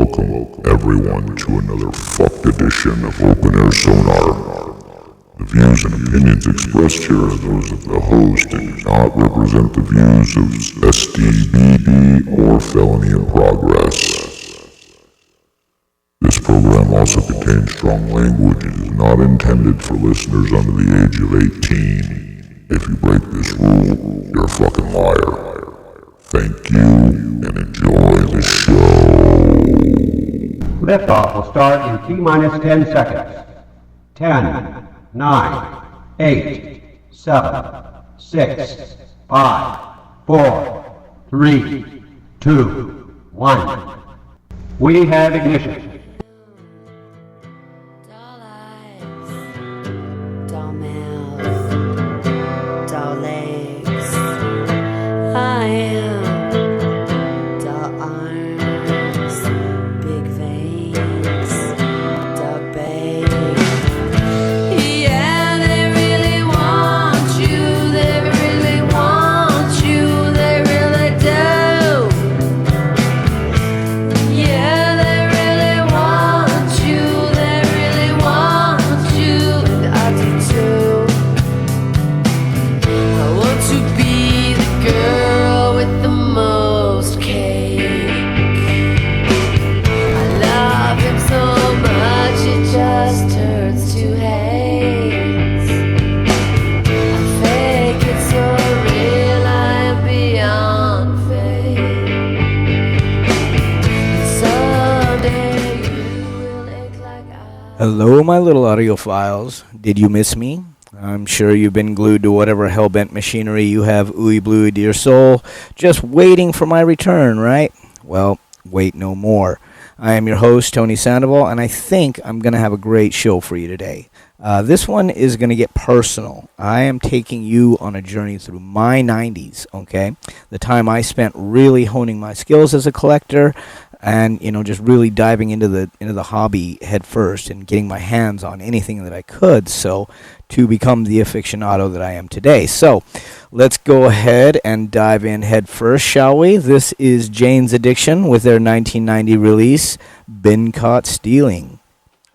Welcome, everyone, to another fucked edition of Open Air Sonar. The views and opinions expressed here are those of the host and do not represent the views of SDBB or Felony in Progress. This program also contains strong language and is not intended for listeners under the age of 18. If you break this rule, you're a fucking liar. Thank you, and enjoy the show. Liftoff will start in T-minus 10 seconds. 10, 9, 8, 7, 6, 5, 4, 3, 2, 1. We have ignition. Doll eyes, doll mouth, doll legs. I am doll arms, big veins, doll babe. Yeah, they really want you, they really want you, they really do. Yeah, they really want you, they really want you, and I do too. I want to be the girl with the most cake. I love him so much it just turns to hate. I fake it so real, I am beyond fake. Someday you will ache like I. Hello, my little audiophiles. Did you miss me? I'm sure you've been glued to whatever hell-bent machinery you have ooey bluey to your soul, just waiting for my return, right? Well, wait no more. I am your host, Tony Sandoval, and I think I'm going to have a great show for you today. This one is going to get personal. I am taking you on a journey through my 90s, okay? The time I spent really honing my skills as a collector and, just really diving into the hobby head first and getting my hands on anything that I could, so to become the aficionado that I am today. So let's go ahead and dive in head first, shall we? This is Jane's Addiction with their 1990 release, Been Caught Stealing.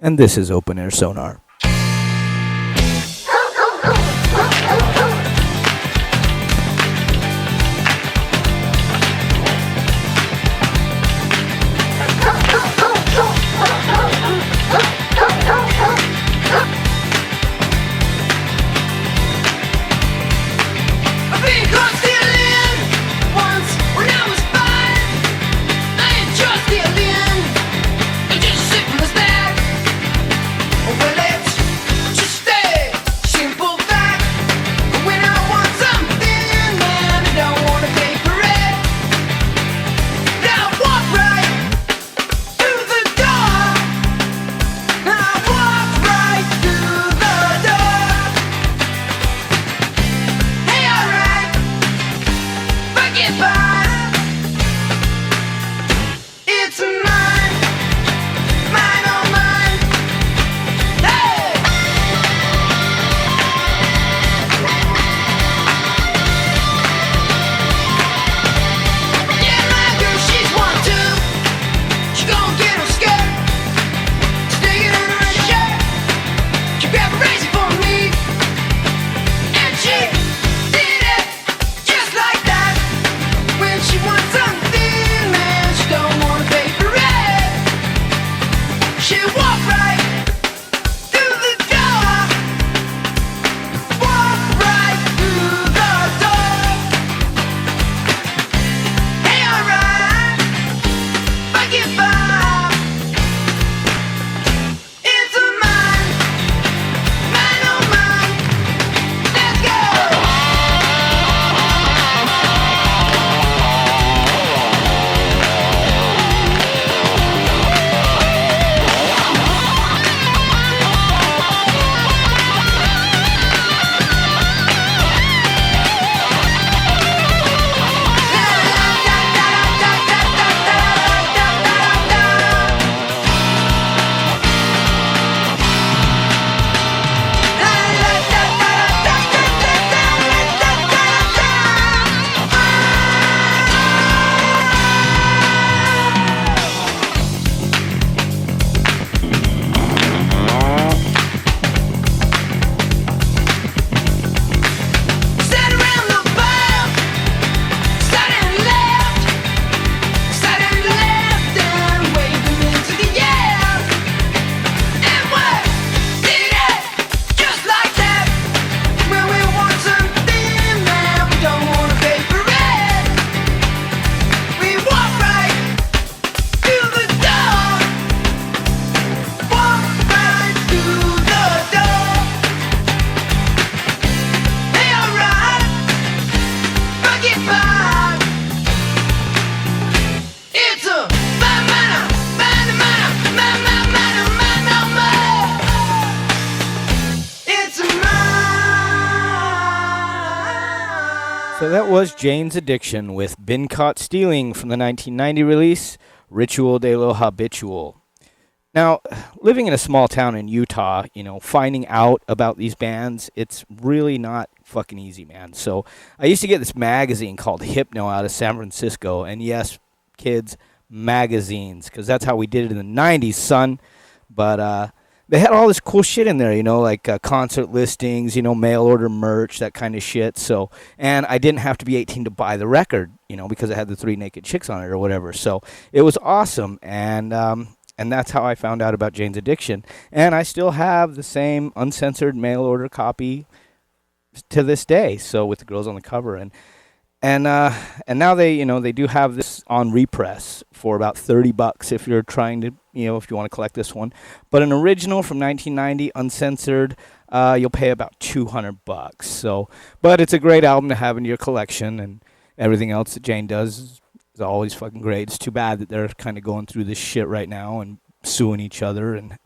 And this is Open Air Sonar. I've been caught stealing once when I was 5. I ain't just stealing, I just sit from the stack. Well, it's So that was Jane's Addiction with Been Caught Stealing from the 1990 release, Ritual de lo Habitual. Now, living in a small town in Utah, finding out about these bands, it's really not fucking easy, man. So I used to get this magazine called Hypno out of San Francisco. And yes, kids, magazines, because that's how we did it in the 90s, son. But they had all this cool shit in there, like concert listings, mail order merch, that kind of shit. So, and I didn't have to be 18 to buy the record, because it had the 3 naked chicks on it or whatever. So it was awesome. And that's how I found out about Jane's Addiction. And I still have the same uncensored mail order copy to this day. So with the girls on the cover, and now they do have this on repress for about $30 if you're trying to, if you want to collect this one. But an original from 1990, uncensored, you'll pay about $200. So, but it's a great album to have in your collection, and everything else that Jane does is always fucking great. It's too bad that they're kind of going through this shit right now and suing each other and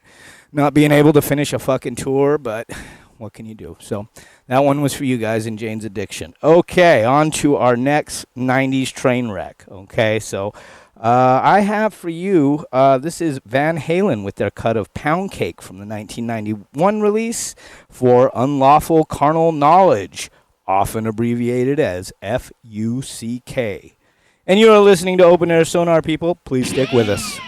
not being able to finish a fucking tour, but what can you do? So that one was for you guys in Jane's Addiction. Okay, on to our next 90s train wreck. Okay, so I have for you, this is Van Halen with their cut of Pound Cake from the 1991 release for Unlawful Carnal Knowledge, often abbreviated as FUCK. And you are listening to Open Air Sonar, people. Please stick with us.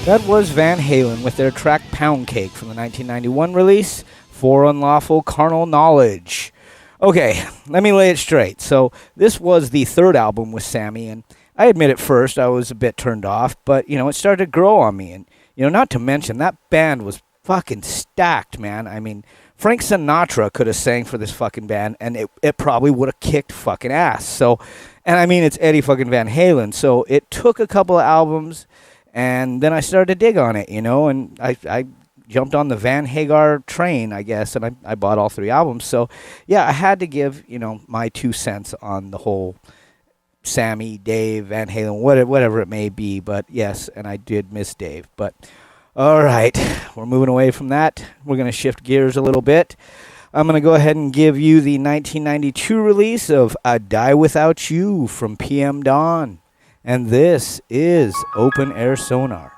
That was Van Halen with their track Pound Cake from the 1991 release, For Unlawful Carnal Knowledge. Okay, let me lay it straight. So, this was the third album with Sammy, and I admit at first I was a bit turned off, but, it started to grow on me. And, not to mention, that band was fucking stacked, man. I mean, Frank Sinatra could have sang for this fucking band, and it probably would have kicked fucking ass. So, and I mean, it's Eddie fucking Van Halen, so it took a couple of albums. And then I started to dig on it, and I jumped on the Van Hagar train, I guess, and I bought all 3 albums. So, yeah, I had to give, my 2 cents on the whole Sammy, Dave, Van Halen, whatever it may be. But, yes, and I did miss Dave. But, all right, we're moving away from that. We're going to shift gears a little bit. I'm going to go ahead and give you the 1992 release of I Die Without You from PM Dawn. And this is Open Air Sonar.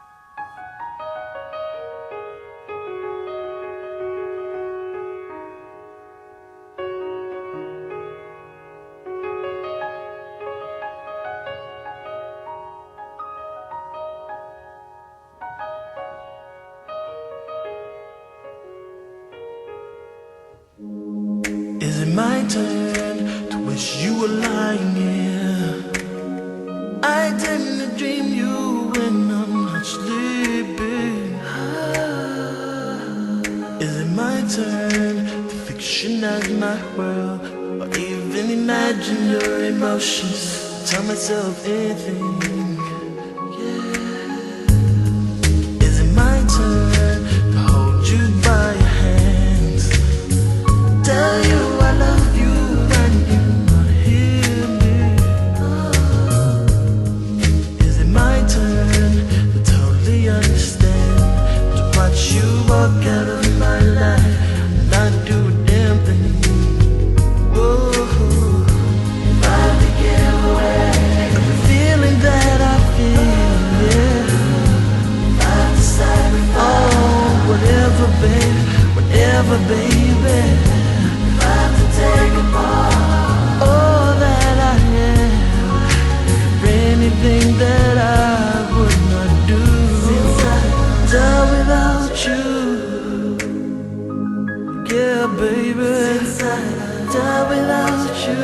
Is it my turn to wish you were lying here? I tend to dream you when I'm not sleeping. Is it my turn to fictionize my world, or even imagine your emotions? Tell myself anything. Yeah. Is it my turn to hold you by your hands? Tell you I love you when you not hear me. Is it my turn to totally understand, to watch you walk out of my life and not do a damn thing? Whoa. If I had to give away every feeling that I feel, yeah. If I had to sacrifice, oh, whatever, baby, whatever, baby. Take apart all that I am, for anything that I would not do. Since I died without you, yeah, baby. Since I died without you,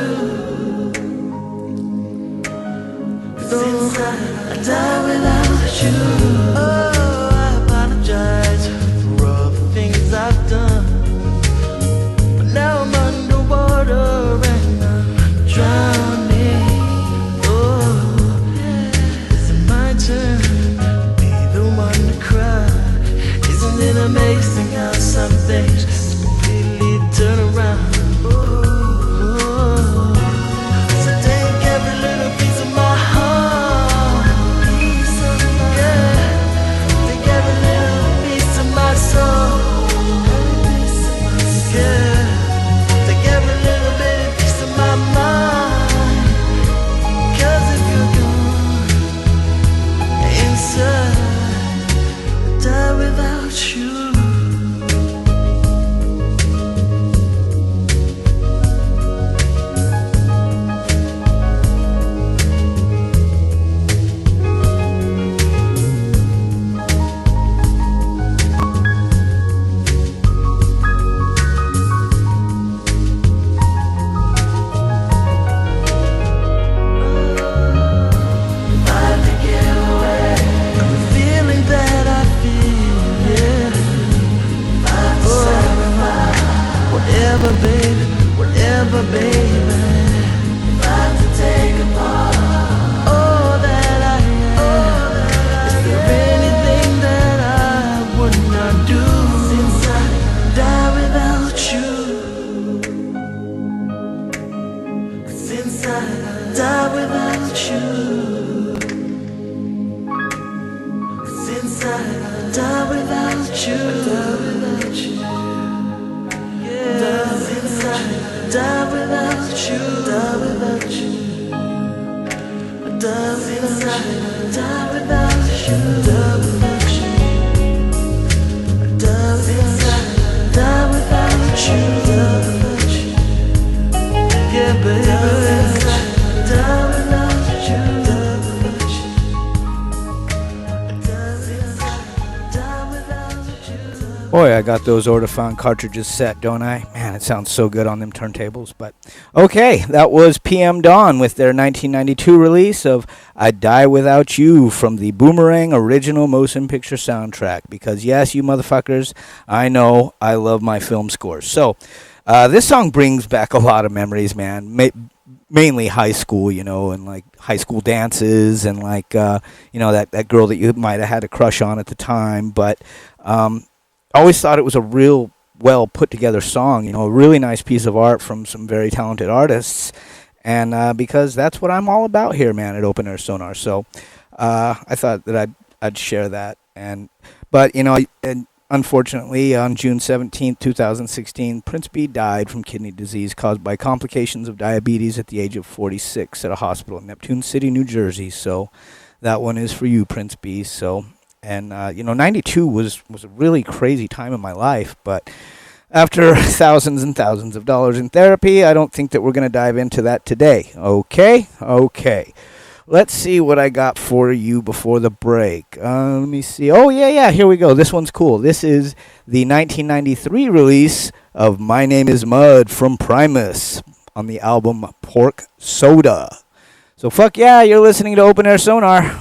since I died without you. Oh, I apologize for all the things I've done. Now I'm underwater and I'm drowning. Oh, is it my turn to be the one to cry? Isn't it amazing how some things just completely turn around? Oh, so take every little piece of my heart, yeah. Take every little piece of my soul, yeah. I got those Ortophon cartridges set, don't I? Man, it sounds so good on them turntables. But okay, that was PM Dawn with their 1992 release of "I'd Die Without You" from the Boomerang original motion picture soundtrack. Because yes, you motherfuckers, I know I love my film scores. So this song brings back a lot of memories, man. Mainly high school, and like high school dances and like that girl that you might have had a crush on at the time. But I always thought it was a real well put together song, a really nice piece of art from some very talented artists. And because that's what I'm all about here, man, at Open Air Sonar. So I thought that I'd share that. But unfortunately, on June 17th, 2016, Prince B died from kidney disease caused by complications of diabetes at the age of 46 at a hospital in Neptune City, New Jersey. So that one is for you, Prince B. So, and 92 was a really crazy time in my life, but after thousands and thousands of dollars in therapy, I don't think that we're going to dive into that today. Okay. Let's see what I got for you before the break. Let me see. Oh, yeah, here we go. This one's cool. This is the 1993 release of My Name is Mud from Primus on the album Pork Soda. So fuck yeah, you're listening to Open Air Sonar.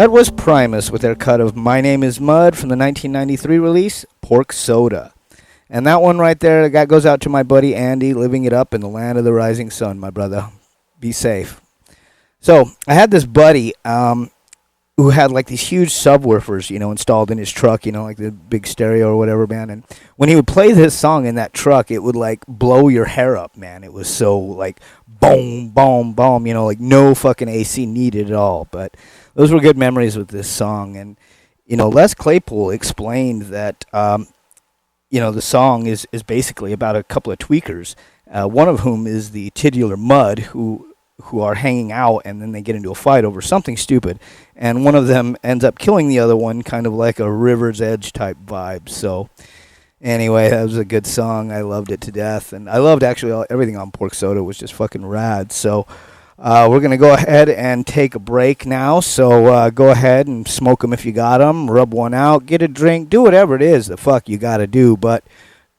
That was Primus with their cut of My Name is Mud from the 1993 release, Pork Soda. And that one right there, that goes out to my buddy Andy, living it up in the land of the rising sun, my brother. Be safe. So, I had this buddy who had like these huge subwoofers, installed in his truck, like the big stereo or whatever, man. And when he would play this song in that truck, it would like blow your hair up, man. It was so like boom, boom, boom, like no fucking AC needed at all. But those were good memories with this song. And, Les Claypool explained that, the song is basically about a couple of tweakers, one of whom is the titular Mud, who are hanging out, and then they get into a fight over something stupid, and one of them ends up killing the other one, kind of like a River's Edge type vibe. So anyway, that was a good song. I loved it to death, and I loved actually everything on Pork Soda was just fucking rad. So we're going to go ahead and take a break now, so go ahead and smoke them if you got them, rub one out, get a drink, do whatever it is the fuck you got to do, but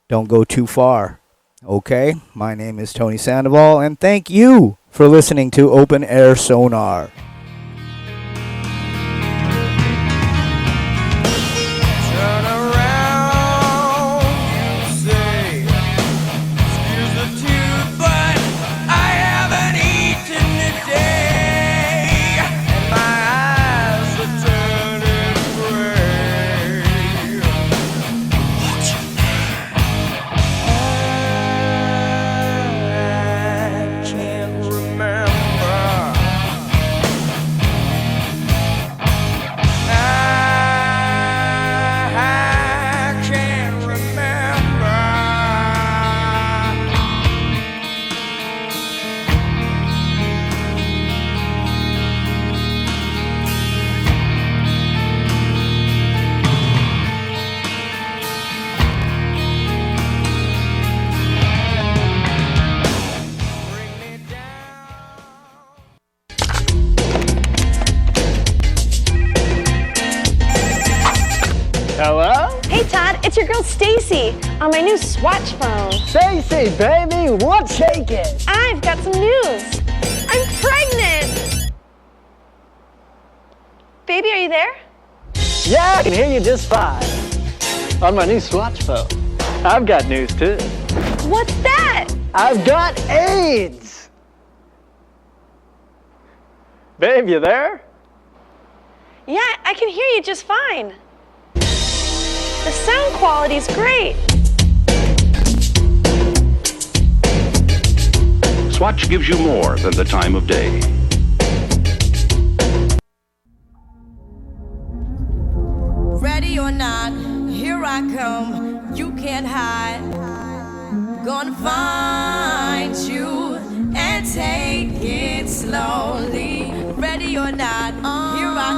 don't go too far. Okay, my name is Tony Sandoval, and thank you for listening to Open Air Sonar. Turn around, you say, excuse the tooth, but I haven't eaten today, and my eyes are turning gray. What's your name? I can't remember. I can't remember. Bring me down. Hello? Hey Todd, it's your girl Stacy on my new Swatch phone. Stacy, baby, what's shaking? I've got some news. I'm pregnant. Baby, are you there? Yeah, I can hear you just fine. On my new Swatch phone. I've got news too. What's that? I've got AIDS! Babe, you there? Yeah, I can hear you just fine. The sound quality's great. Swatch gives you more than the time of day. Ready or not, here I come. You can't hide. Gonna find you and take it slowly. Ready or not, here I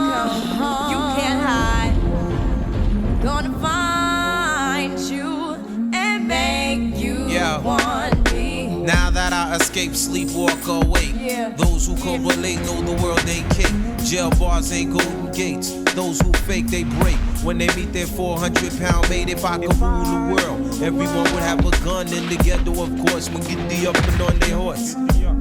come. You can't hide. Gonna find you and make you want me. Now that I escape, sleep, walk awake. Those who correlate know the world ain't cake. Jail bars ain't golden gates. Those who fake, they break. When they meet their 400-pound mate, if I could rule the world, everyone would have a gun in the ghetto, of course, when get the up and on their horse.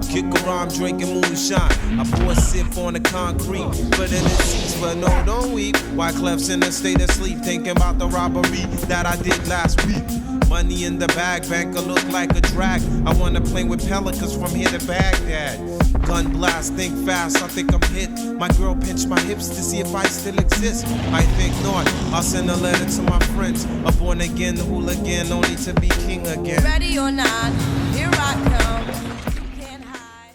Kick around drinking moonshine. I pour a sip on the concrete, but in the seats, but no, don't weep. Why Clef's in a state of sleep, thinking about the robbery that I did last week. Money in the bag, banker look like a drag. I wanna play with pelicans from here to Baghdad. Gun blast, think fast, I think I'm hit. My girl pinched my hips to see if I still exist. I think not, I'll send a letter to my friends. A born again hooligan, only to be king again. Ready or not, here I come. You can't hide.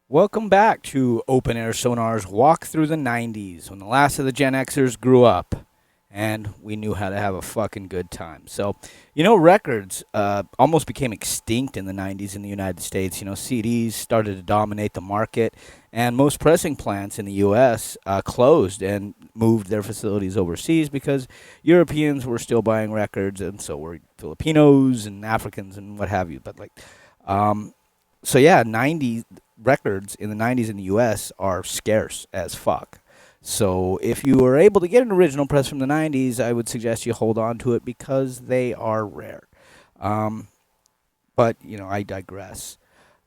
Welcome back to Open Air Sonar's Walk Through the 90s, when the last of the Gen Xers grew up and we knew how to have a fucking good time. So, records almost became extinct in the 90s in the United States. CDs started to dominate the market, and most pressing plants in the U.S. Closed and moved their facilities overseas because Europeans were still buying records, and so were Filipinos and Africans and what have you. But 90 records in the 90s in the U.S. are scarce as fuck. So if you are able to get an original press from the 90s, I would suggest you hold on to it because they are rare. But I digress.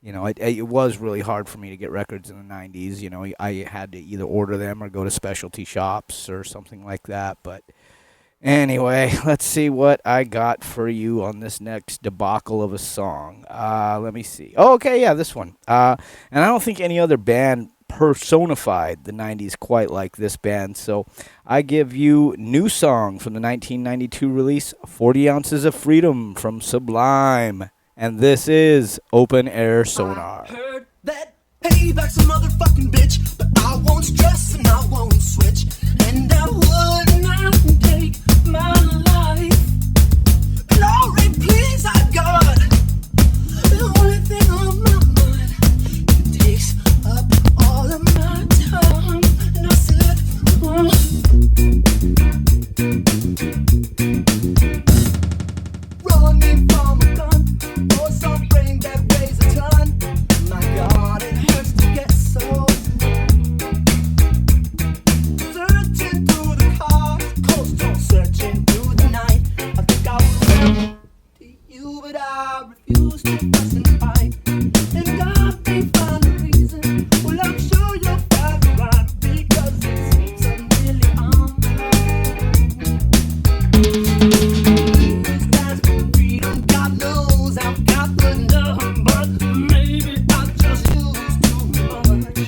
it was really hard for me to get records in the 90s. I had to either order them or go to specialty shops or something like that. But anyway, let's see what I got for you on this next debacle of a song. Let me see. Oh, okay, yeah, this one. And I don't think any other band personified the 90s quite like this band. So I give you New Song from the 1992 release, 40 Ounces of Freedom from Sublime. And this is Open Air Sonar. I heard that payback's a motherfucking bitch, but I won't stress and I won't switch, and I would not take my life. Glory, please, I got the only thing on my mind. It takes up all of my time, and I said, running from a gun or some brain that weighs a ton. My God, it hurts to get so. Searching through the car, coastal, searching through the night. I think I will run to you, but I refuse to fuss and fight. And I may find a reason. Well, I'm sure you'll find the right, because it seems I'm really on my own. Stands for freedom, God knows I've got the number, but maybe I just use too much.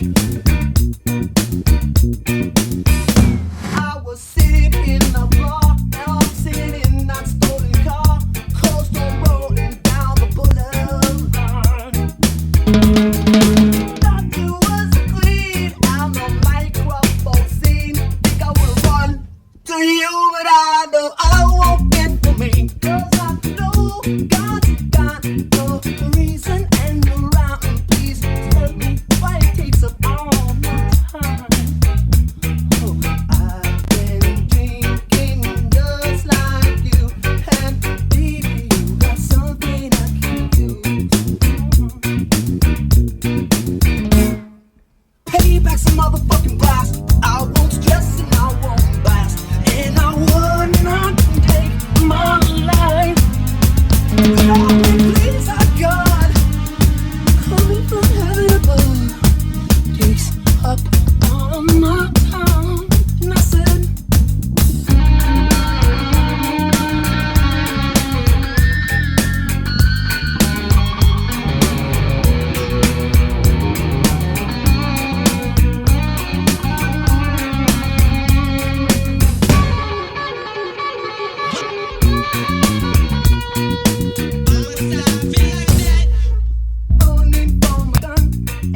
I was sitting in the bar, now I'm sitting in that stolen car, coastal rolling down the boulevard. Thought you was a queen on the microphone scene. Think I would run to you, but I know I won't get for me. 'Cause I know God's got the reason and the rhyme. Please tell me why it takes up all my time. Oh, I've been drinking just like you, and baby, you got something I can use. Payback's a motherfucking blast. I won't stress and I won't blast, and I would not take my life. Glory, please, I got coming from heaven above. Takes up all my time, and I said, running from a gun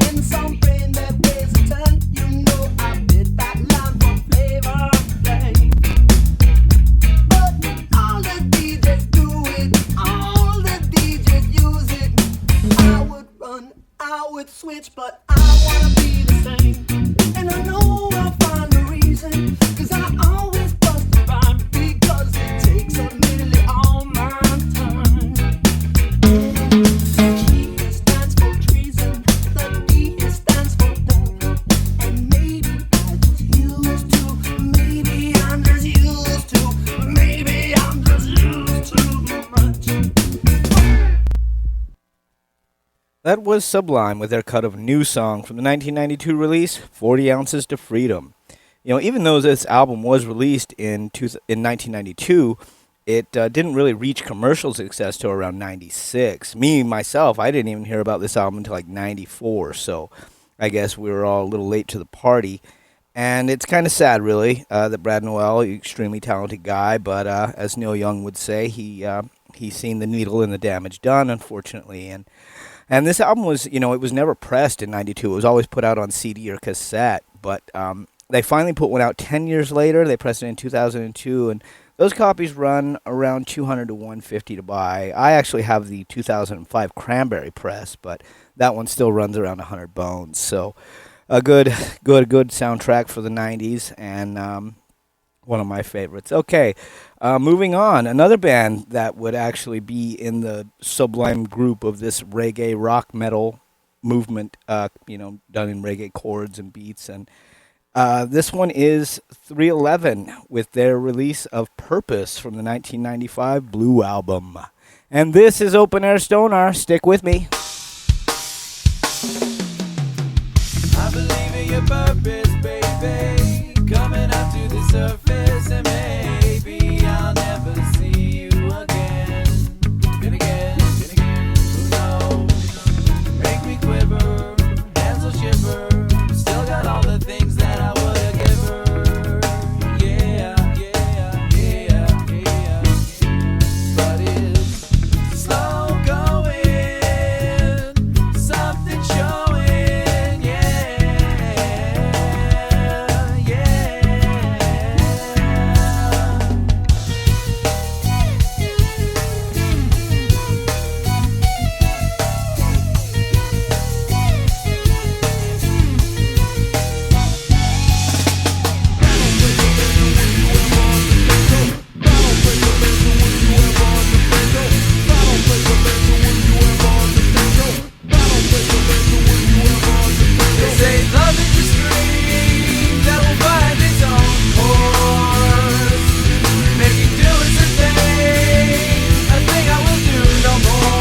and some brain that weighs a ton. You know I bit that line for flavor, babe. But all the DJs do it, all the DJs use it. I would run, I would switch, but I wanna be the same. And I know I'll find a reason, 'cause I always bust a rhyme, because it takes up nearly all my time. G stands for treason, the D stands for love, and maybe I just used to, maybe I'm just used to, maybe I'm just used too much. That was Sublime with their cut of New Song from the 1992 release, 40 Ounces to Freedom. Even though this album was released in 1992, it didn't really reach commercial success till around 96. Me, myself, I didn't even hear about this album until like 94, so I guess we were all a little late to the party. And it's kind of sad, really, that Brad Noel, extremely talented guy, but as Neil Young would say, he's seen the needle and the damage done, unfortunately. And this album was, it was never pressed in 92. It was always put out on CD or cassette. But they finally put one out 10 years later. They pressed it in 2002. And those copies run around $200 to $150 to buy. I actually have the 2005 Cranberry press, but that one still runs around 100 bones. So a good soundtrack for the 90s, and one of my favorites. Okay, moving on. Another band that would actually be in the Sublime group of this reggae rock metal movement, done in reggae chords and beats. And this one is 311 with their release of Purpose from the 1995 Blue album. And this is Open Air Stoner. Stick with me. your purpose, baby. Coming up to the surface, and maybe I'll never see you again. Then again, who knows? Make me quiver, hands will shiver. Still got all the things that I would give her. Yeah. But it's slow going, something showing. Yeah. They say love is a stream that will find its own course. Making do is a thing I will do no more.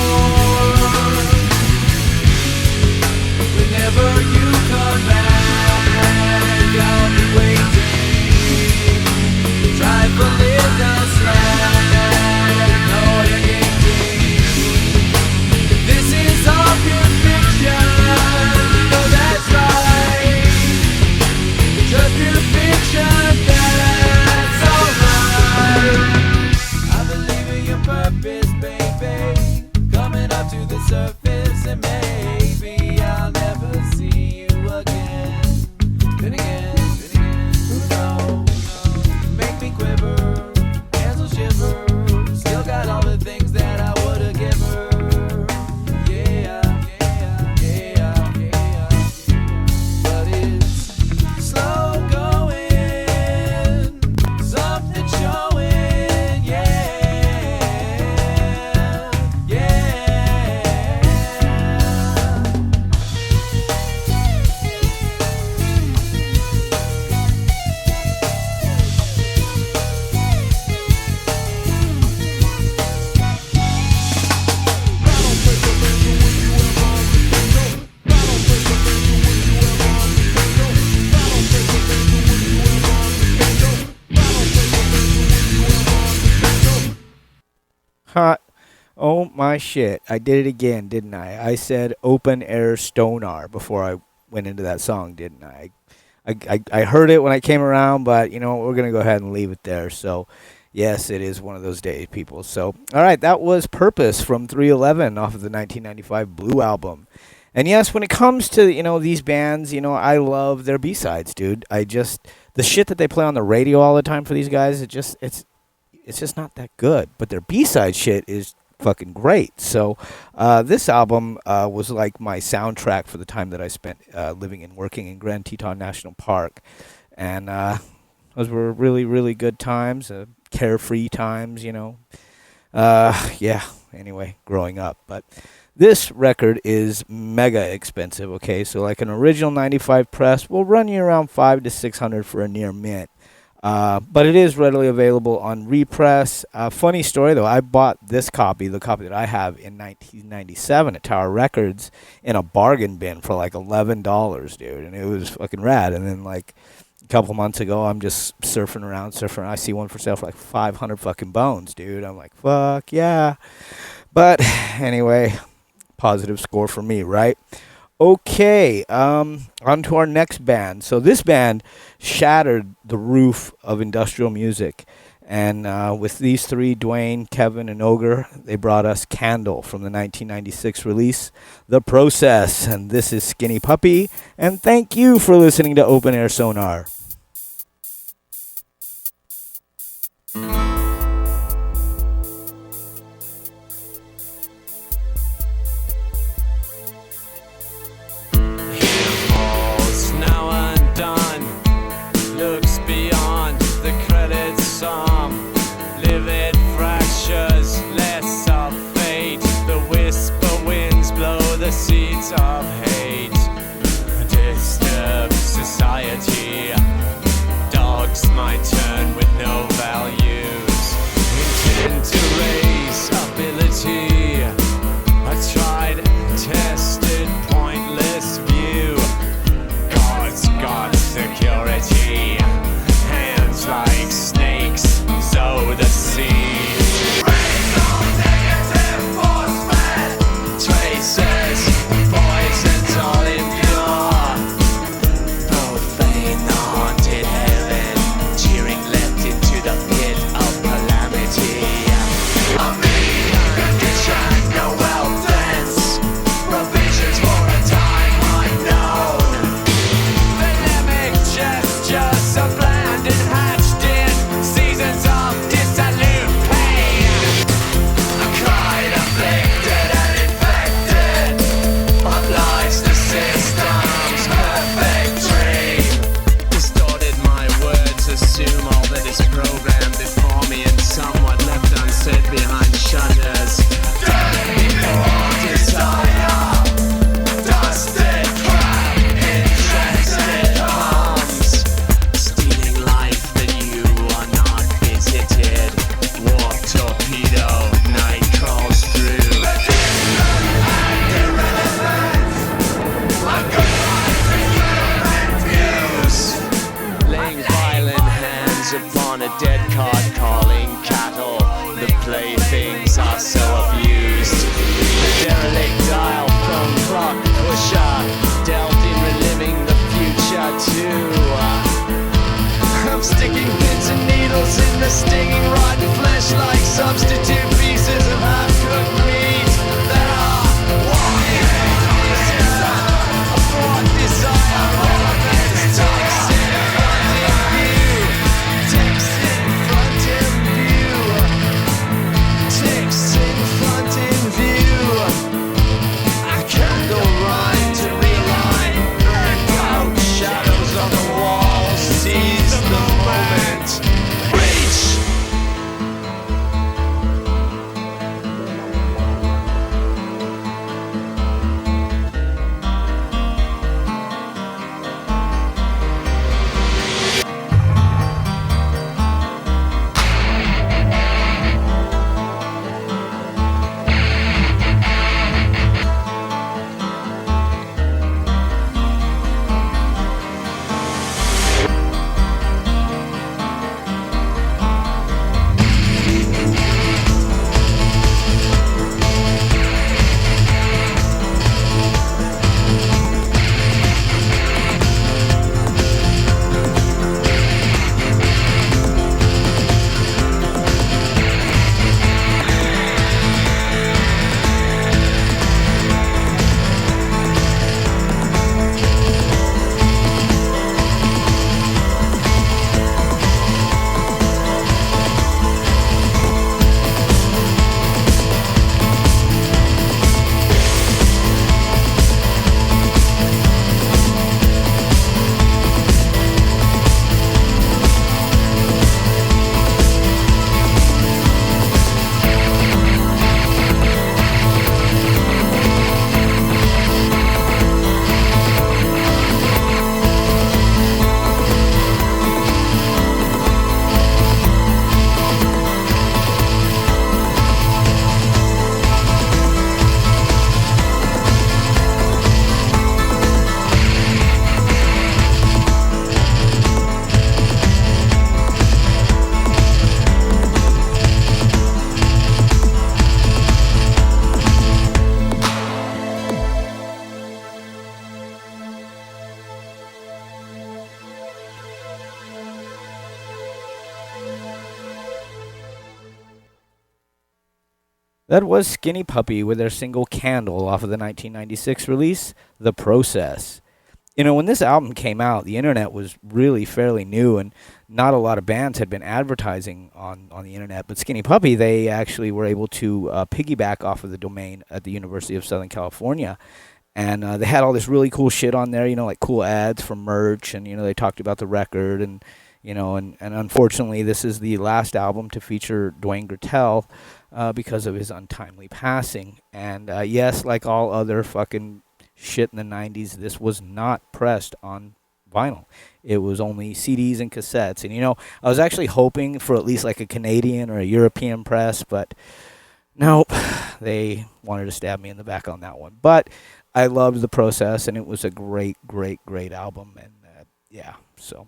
Whenever you come back, I'll be waiting. Trifling the slack, know you're gaining. This is all pure fiction. No, that's right. Just pure fiction, that's alright. I believe in your purpose, baby. Coming up to the surface, and maybe I'll never see you again. Then again, who knows? Make me quiver, hands will shiver. Still got all the things that I would've given her. Yeah. But it's slow going, something showing. Yeah. Hot. Oh my shit. I did it again, didn't I? I said open air stoner before I went into that song, didn't I? I heard it when I came around, but you know what? We're going to go ahead and leave it there. So, yes, it is one of those days, people. So, all right, that was Purpose from 311 off of the 1995 Blue album. And yes, when it comes to, you know, these bands, you know, I love their B-sides, dude. The shit that they play on the radio all the time for these guys, it's just not that good. But their B-side shit is fucking great. So this album was like my soundtrack for the time that I spent living and working in Grand Teton National Park. And those were really, really good times, carefree times, you know. Anyway, growing up. But this record is mega expensive, okay? So like an original 95 press will run you around $500 to $600 for a near mint. But it is readily available on repress. Funny story though, I bought this copy, the copy that I have, in 1997 at Tower Records in a bargain bin for like $11, dude, and it was fucking rad. And then like a couple months ago, I'm just surfing around. I see one for sale for like 500 fucking bones, dude. I'm like, fuck yeah. But anyway, positive score for me, right? Okay, on to our next band. So this band shattered the roof of industrial music. And with these three, Dwayne, Kevin, and Ogre, they brought us Candle from the 1996 release, The Process. And this is Skinny Puppy. And thank you for listening to Open Air Sonar. Seeds of hate disturb society. Dogs might turn with no values. Intend to raise ability. A tried and tested pointless view. God's got free. Hands like snakes sow the seeds. Raise all negative force, traces, poisons all impure. Profane the haunted heaven, cheering left into the pit of calamity. A mean condition, no wealth provisions for a time unknown. Polemic gestures are planned and hatched in seasons of dissolute pain. A cried, afflicted and infected applies the system's perfect dream. Distorted my words, assume all that is programmed before me and somewhat left unsaid behind shutters. Death before desire, dusted crap, interested arms. Stealing life that you are not visited. Warp torpedo, night crawls through. Laying violent hands upon a dead cart, calling cattle. The playthings are so abused. The derelict dial phone clock pusher, delved in reliving the future too. I'm sticking pins and needles in the stinging rotten flesh like substitute pieces of half-cooked meat that are walking on the season. A fraught desire, all of its takes in front of view. Takes in front of view. Takes in front of view. I can't go rhyme to realign. Burned out shadows on the walls. Seize the moment. Reach. That was Skinny Puppy with their single Candle off of the 1996 release, The Process. You know, when this album came out, the internet was really fairly new, and not a lot of bands had been advertising on the internet. But Skinny Puppy, they actually were able to piggyback off of the domain at the University of Southern California. And they had all this really cool shit on there, you know, like cool ads for merch, and, you know, they talked about the record, and, you know, and unfortunately, this is the last album to feature Dwayne Gertel because of his untimely passing. And yes, like all other fucking shit in the 90s, this was not pressed on vinyl. It was only CDs and cassettes. And, you know, I was actually hoping for at least like a Canadian or a European press, but nope, they wanted to stab me in the back on that one. But I loved The Process, and it was a great, great, great album. And yeah, so.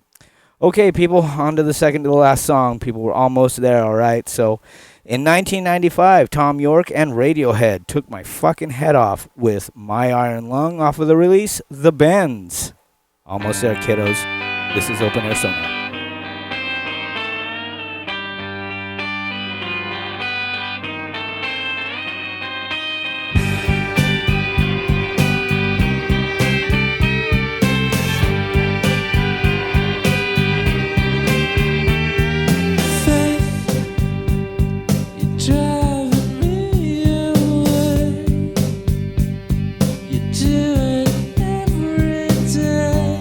Okay, people, on to the second to the last song. People were almost there, all right? So, in 1995, Tom York and Radiohead took my fucking head off with My Iron Lung off of the release, The Bends. Almost there, kiddos. This is Open Air Sonar. Driving me away. You do it every day.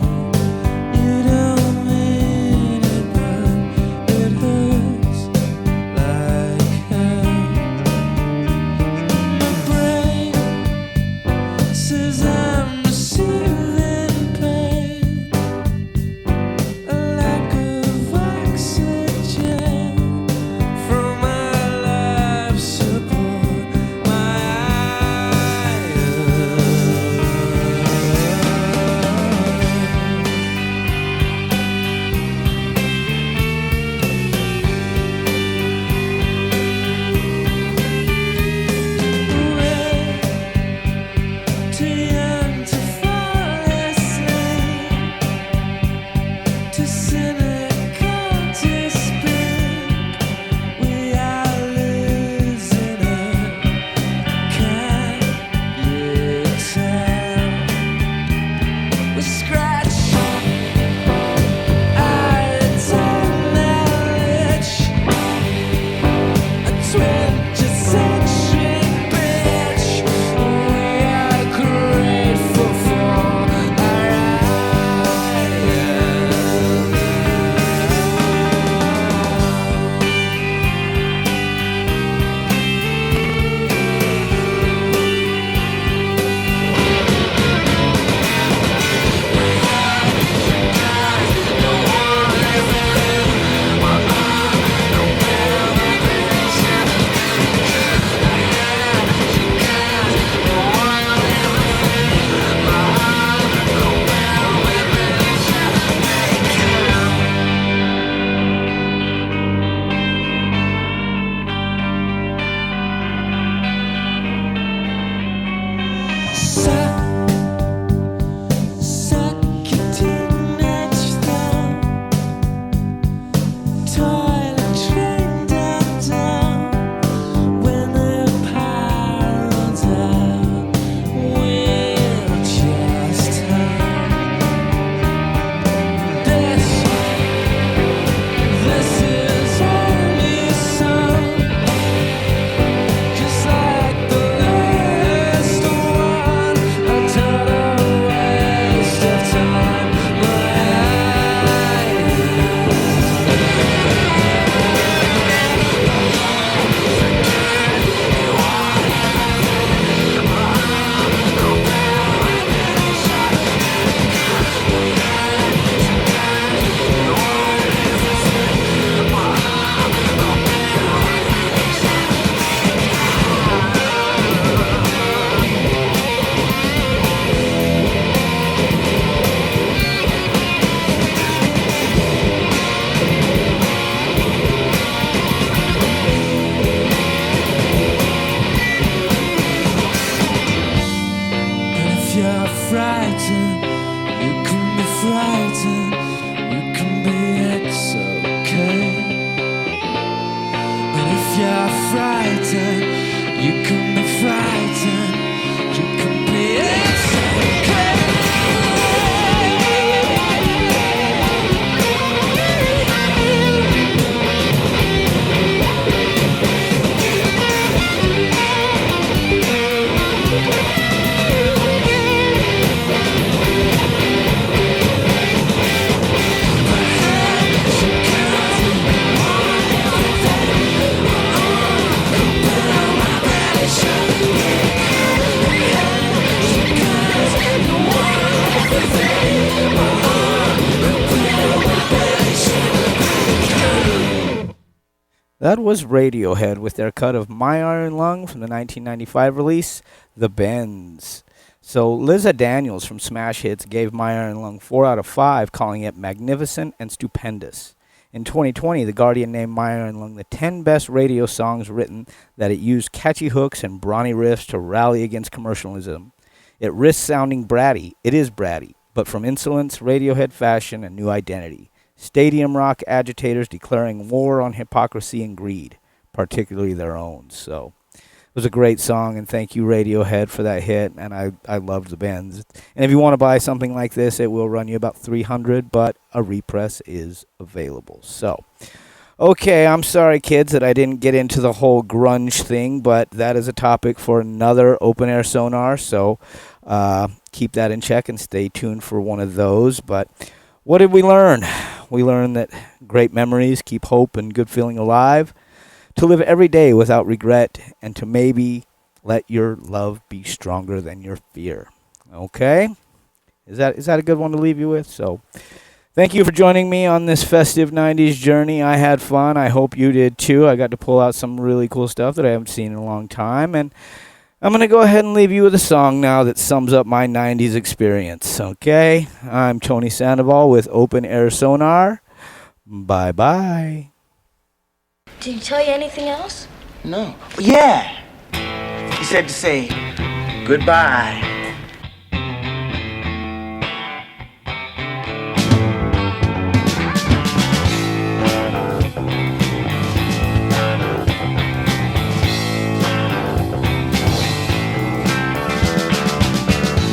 You don't mean it, but it hurts like hell. My brain says I'm receiving pain, a lack of oxygen from my life support, my too young to fall asleep, too cynical to speak. We are losing it, can't you tell? We scratch our knowledge, a 20th century bitch. We are grateful for our suck your teenage thumb, toilet train downtown. When the power runs out, we'll just hum. This is only song, just like the last one. A total waste of time. And if you're frightened, you can be frightened. You can be it's okay. And if you're frightened, you can be frightened. You can be it's okay. That was Radiohead with their cut of My Iron Lung from the 1995 release, The Bends. So Liza Daniels from Smash Hits gave My Iron Lung 4 out of 5, calling it magnificent and stupendous. In 2020, The Guardian named My Iron Lung the 10 best radio songs written that it used catchy hooks and brawny riffs to rally against commercialism. It risks sounding bratty. It is bratty, but from insolence, Radiohead fashion, and new identity. Stadium rock agitators declaring war on hypocrisy and greed, particularly their own. So it was a great song, and thank you, Radiohead, for that hit, and I loved the bands. And if you want to buy something like this, it will run you about $300, but a repress is available. So, okay, I'm sorry, kids, that I didn't get into the whole grunge thing, but that is a topic for another Open Air Sonar, so keep that in check and stay tuned for one of those. But what did we learn? We learned that great memories keep hope and good feeling alive, to live every day without regret, and to maybe let your love be stronger than your fear. Okay? Is that a good one to leave you with? So, thank you for joining me on this festive 90s journey. I had fun. I hope you did too. I got to pull out some really cool stuff that I haven't seen in a long time. And I'm going to go ahead and leave you with a song now that sums up my 90s experience. Okay? I'm Tony Sandoval with Open Air Sonar. Bye-bye. Did he tell you anything else? No. Yeah. He said to say goodbye.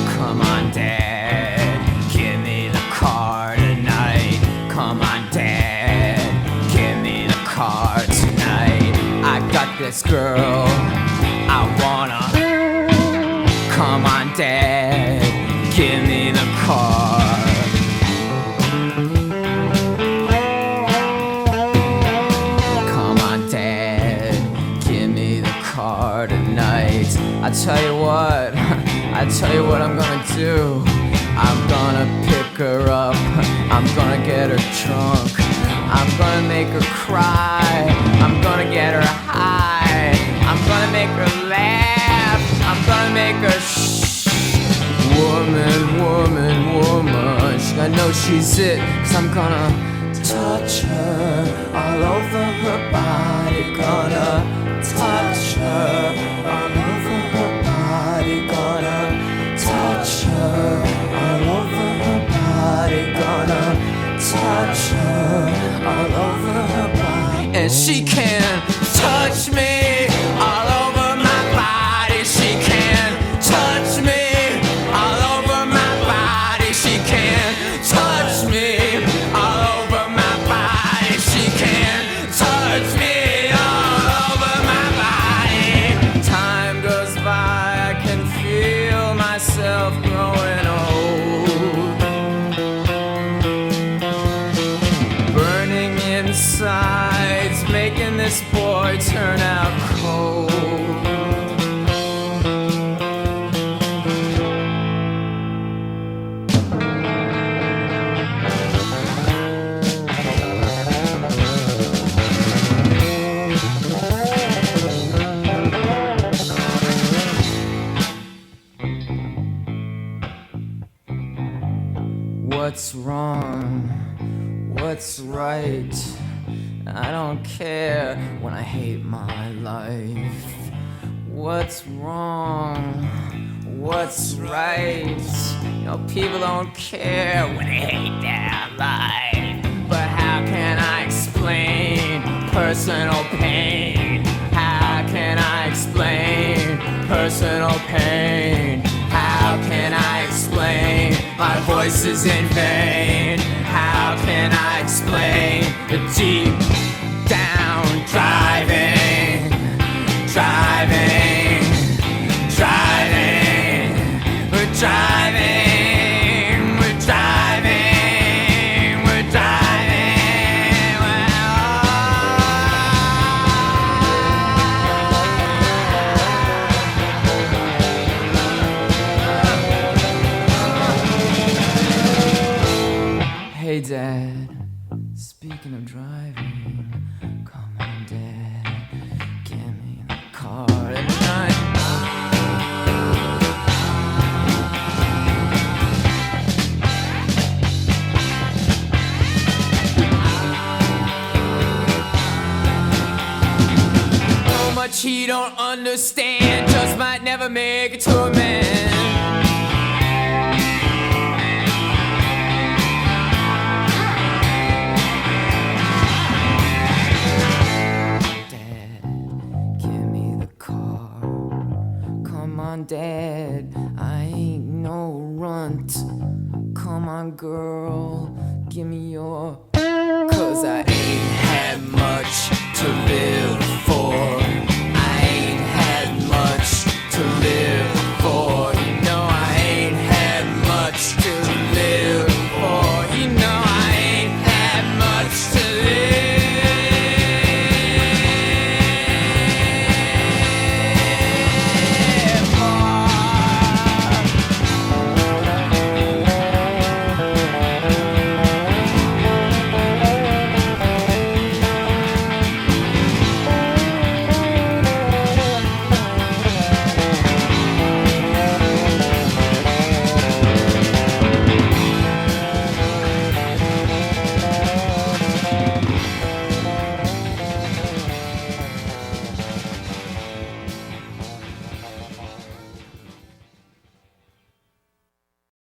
Come on, Dad, give me the car tonight. Come on, Dad, give me the car tonight. I got this girl, I wanna. Come on, Dad, give me the car. Come on, Dad, give me the car tonight. I tell you what I'm gonna do. I'm gonna pick her up, I'm gonna get her drunk, I'm gonna make her cry, I'm gonna get her high, I'm gonna make her laugh, I'm gonna make her woman, woman, woman. I know she's it, 'cause I'm gonna touch her all over her body, gonna touch her all over her body, gonna touch her all over her body, gonna touch her all over her body. And she can touch me all over my body. She can touch me all over my body. She can touch me all over my body. She can touch me all over my body. Time goes by, I can feel myself growing old, burning insides, making this boy turn out cold. What's wrong? What's right? I don't care when I hate my life. What's wrong? What's right? You know, people don't care when they hate their life. But how can I explain personal pain? How can I explain personal pain? How can I explain my voice is in vain? How can I explain the deep down driving, driving, driving, we're driving, we're driving, we're driving, Hey Dad, speaking of driving, come on Dad, give me the car tonight. much he don't understand. Just might never make it to a man. Come on, Dad, I ain't no runt. Come on, girl, give me your